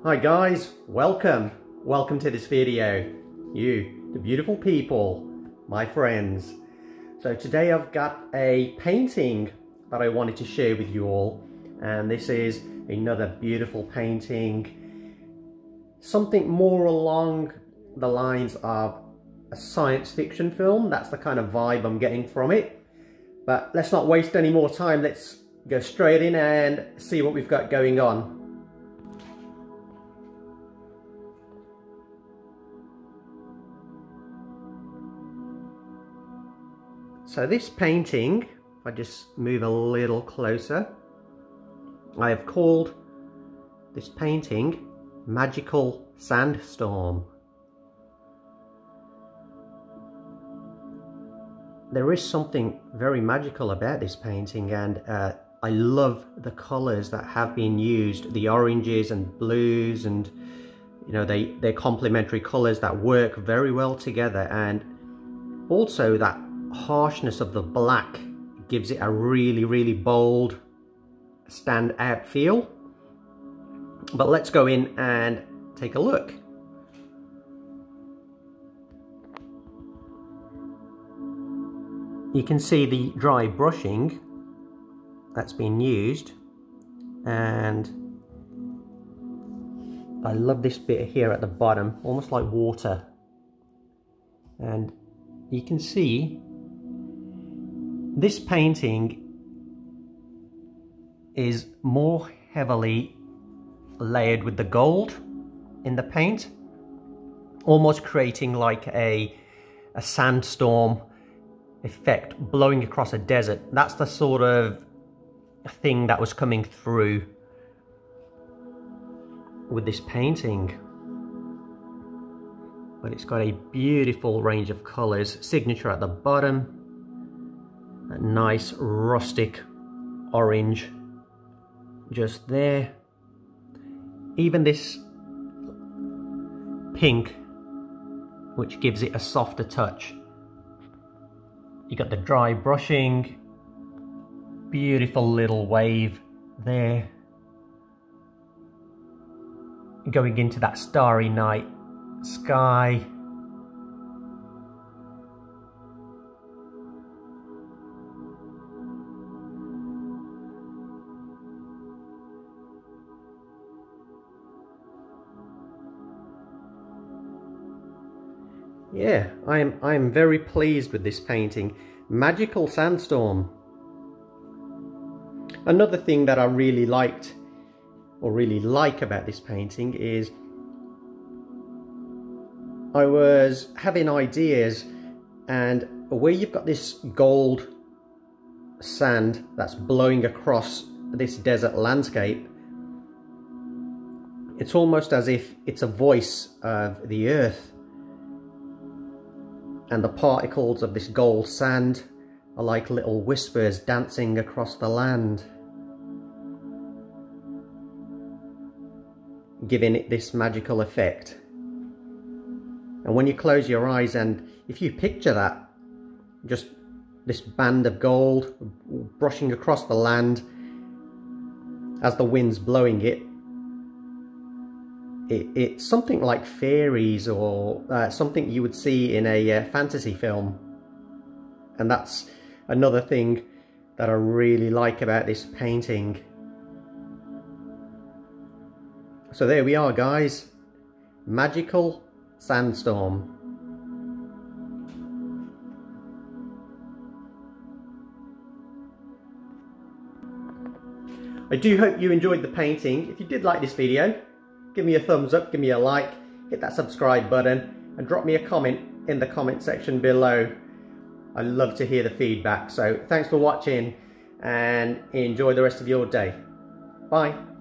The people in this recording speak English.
Hi guys, welcome to this video, you, the beautiful people, my friends. So today I've got a painting that I wanted to share with you all, and this is another beautiful painting, something more along the lines of a science fiction film. That's the kind of vibe I'm getting from it. But let's not waste any more time, let's go straight in and see what we've got going on. So this painting, if I just move a little closer, I have called this painting Magical Sandstorm. There is something very magical about this painting, and I love the colours that have been used, the oranges and blues, and you know, they're complementary colours that work very well together, and also that harshness of the black gives it a really bold, stand out feel. But let's go in and take a look. You can see the dry brushing that's been used, and I love this bit here at the bottom, almost like water, and you can see this painting is more heavily layered with the gold in the paint, almost creating like a sandstorm effect blowing across a desert. That's the sort of thing that was coming through with this painting. But it's got a beautiful range of colors, signature at the bottom, a nice rustic orange just there. Even this pink, which gives it a softer touch. You got the dry brushing, beautiful little wave there, going into that starry night sky. Yeah, I'm very pleased with this painting, Magical Sandstorm. Another thing that I really liked, or really like about this painting, is I was having ideas, and where you've got this gold sand that's blowing across this desert landscape, it's almost as if it's a voice of the earth. And the particles of this gold sand are like little whispers dancing across the land, giving it this magical effect. And when you close your eyes, and if you picture that, just this band of gold brushing across the land as the wind's blowing it, it's something like fairies, or something you would see in a fantasy film. And that's another thing that I really like about this painting. So there we are, guys, Magical Sandstorm. I do hope you enjoyed the painting. If you did like this video, give me a thumbs up, give me a like, hit that subscribe button, and drop me a comment in the comment section below. I love to hear the feedback. So thanks for watching, and enjoy the rest of your day. Bye.